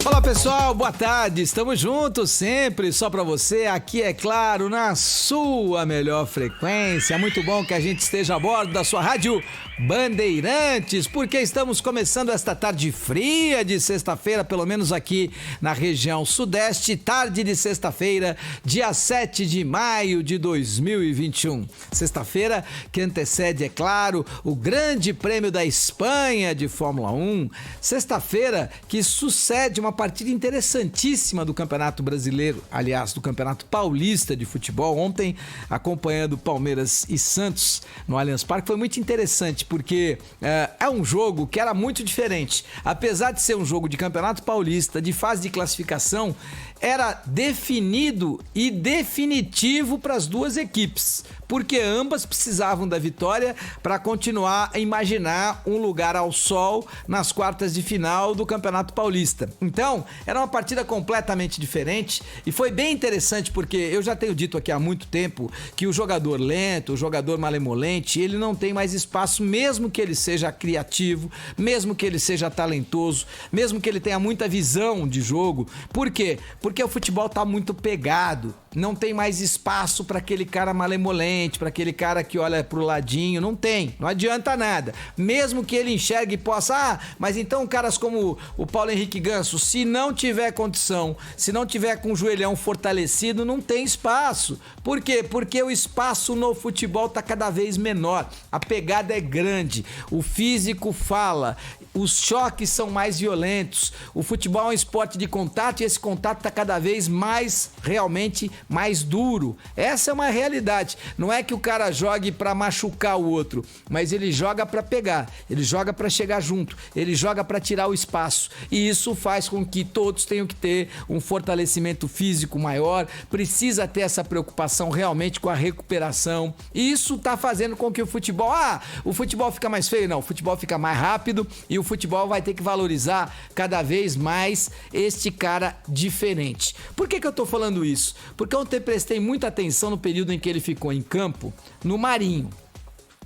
Olá pessoal, boa tarde, estamos juntos sempre, só pra você, aqui é claro, na sua melhor frequência. Muito bom que a gente esteja a bordo da sua rádio Bandeirantes, porque estamos começando esta tarde fria de sexta-feira, pelo menos aqui na região sudeste, tarde de sexta-feira, dia 7 de maio de 2021. Sexta-feira que antecede, é claro, o Grande Prêmio da Espanha de Fórmula 1. Sexta-feira que sucede uma partida interessantíssima do Campeonato Brasileiro, aliás, do Campeonato Paulista de Futebol. Ontem, acompanhando Palmeiras e Santos no Allianz Parque, foi muito interessante, porque é um jogo que era muito diferente. Apesar de ser um jogo de Campeonato Paulista, de fase de classificação, era definido e definitivo para as duas equipes, porque ambas precisavam da vitória para continuar a imaginar um lugar ao sol nas quartas de final do Campeonato Paulista. Então, era uma partida completamente diferente e foi bem interessante, porque eu já tenho dito aqui há muito tempo que o jogador lento, o jogador malemolente, ele não tem mais espaço, mesmo que ele seja criativo, mesmo que ele seja talentoso, mesmo que ele tenha muita visão de jogo. Por quê? Porque o futebol tá muito pegado, não tem mais espaço para aquele cara malemolente, para aquele cara que olha pro ladinho, não tem, não adianta nada. Mesmo que ele enxergue e possa, mas então caras como o Paulo Henrique Ganso, se não tiver condição, se não tiver com o joelhão fortalecido, não tem espaço. Por quê? Porque o espaço no futebol tá cada vez menor, a pegada é grande, o físico fala, os choques são mais violentos, o futebol é um esporte de contato e esse contato tá cada vez mais, realmente, mais duro. Essa é uma realidade. Não é que o cara jogue para machucar o outro, mas ele joga para pegar, ele joga para chegar junto, ele joga para tirar o espaço. E isso faz com que todos tenham que ter um fortalecimento físico maior, precisa ter essa preocupação realmente com a recuperação. E isso tá fazendo com que o futebol, o futebol fica mais feio? Não, o futebol fica mais rápido e o futebol vai ter que valorizar cada vez mais este cara diferente. Por que eu tô falando isso? Porque ontem prestei muita atenção no período em que ele ficou em campo, no Marinho.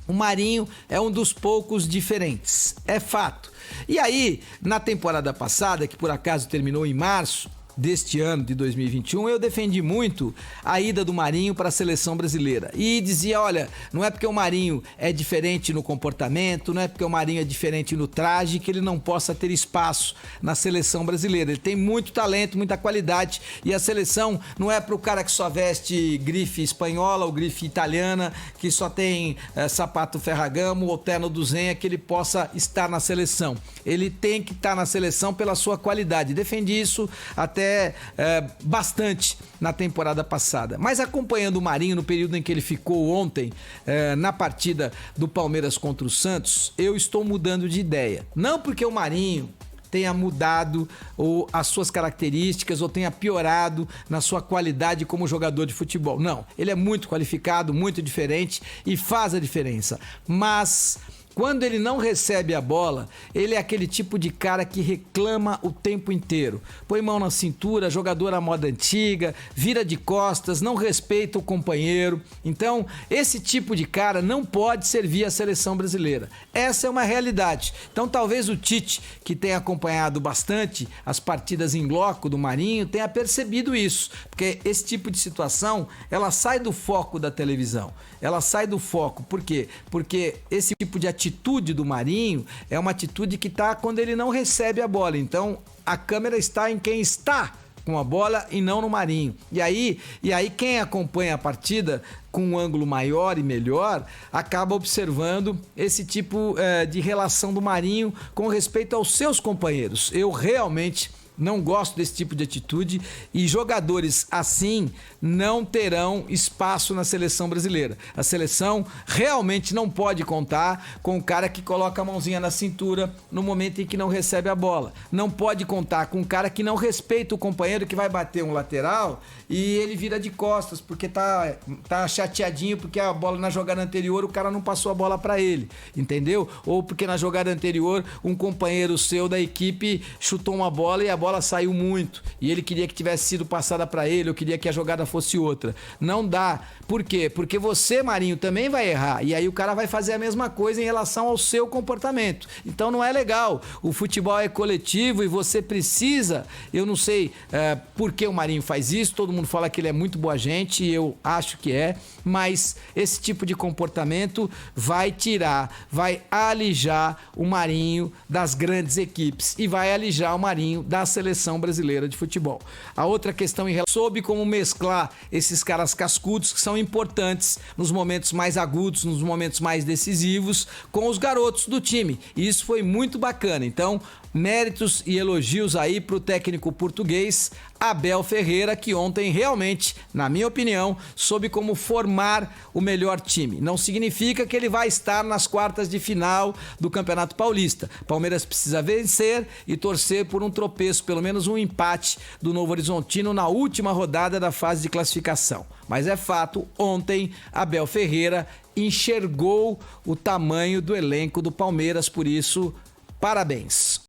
O Marinho é um dos poucos diferentes, é fato. E aí, na temporada passada, que por acaso terminou em março deste ano de 2021, eu defendi muito a ida do Marinho para a seleção brasileira e dizia, olha, não é porque o Marinho é diferente no comportamento, não é porque o Marinho é diferente no traje que ele não possa ter espaço na seleção brasileira. Ele tem muito talento, muita qualidade e a seleção não é para o cara que só veste grife espanhola ou grife italiana, que só tem sapato Ferragamo ou terno do Zenha, que ele possa estar na seleção. Ele tem que estar na seleção pela sua qualidade. Defendi isso até bastante na temporada passada. Mas acompanhando o Marinho no período em que ele ficou ontem na partida do Palmeiras contra o Santos, eu estou mudando de ideia. Não porque o Marinho tenha mudado ou as suas características ou tenha piorado na sua qualidade como jogador de futebol. Não, ele é muito qualificado, muito diferente e faz a diferença. Mas quando ele não recebe a bola, ele é aquele tipo de cara que reclama o tempo inteiro. Põe mão na cintura, jogador à moda antiga, vira de costas, não respeita o companheiro. Então, esse tipo de cara não pode servir a seleção brasileira. Essa é uma realidade. Então, talvez o Tite, que tem acompanhado bastante as partidas em loco do Marinho, tenha percebido isso. Porque esse tipo de situação, ela sai do foco da televisão. Ela sai do foco. Por quê? Porque esse tipo de atitude do Marinho é uma atitude que está quando ele não recebe a bola. Então, a câmera está em quem está com a bola e não no Marinho. E aí quem acompanha a partida com um ângulo maior e melhor acaba observando esse tipo de relação do Marinho com respeito aos seus companheiros. Eu realmente não gosto desse tipo de atitude e jogadores assim não terão espaço na seleção brasileira. A seleção realmente não pode contar com o cara que coloca a mãozinha na cintura no momento em que não recebe a bola. Não pode contar com o cara que não respeita o companheiro, que vai bater um lateral e ele vira de costas porque tá chateadinho porque a bola na jogada anterior o cara não passou a bola para ele, entendeu? Ou porque na jogada anterior um companheiro seu da equipe chutou uma bola e a bola bola saiu muito e ele queria que tivesse sido passada para ele, eu queria que a jogada fosse outra. Não dá. Por quê? Porque você, Marinho, também vai errar e aí o cara vai fazer a mesma coisa em relação ao seu comportamento. Então não é legal. O futebol é coletivo e você precisa, eu não sei por que o Marinho faz isso, todo mundo fala que ele é muito boa gente e eu acho que é, mas esse tipo de comportamento vai alijar o Marinho das grandes equipes e vai alijar o Marinho da seleção brasileira de futebol. A outra questão soube como mesclar esses caras cascudos que são importantes nos momentos mais agudos, nos momentos mais decisivos, com os garotos do time. E isso foi muito bacana. Então, méritos e elogios aí para o técnico português Abel Ferreira, que ontem realmente, na minha opinião, soube como formar o melhor time. Não significa que ele vai estar nas quartas de final do Campeonato Paulista. Palmeiras precisa vencer e torcer por um tropeço, pelo menos um empate do Novo Horizontino na última rodada da fase de classificação. Mas é fato, ontem Abel Ferreira enxergou o tamanho do elenco do Palmeiras, por isso, parabéns.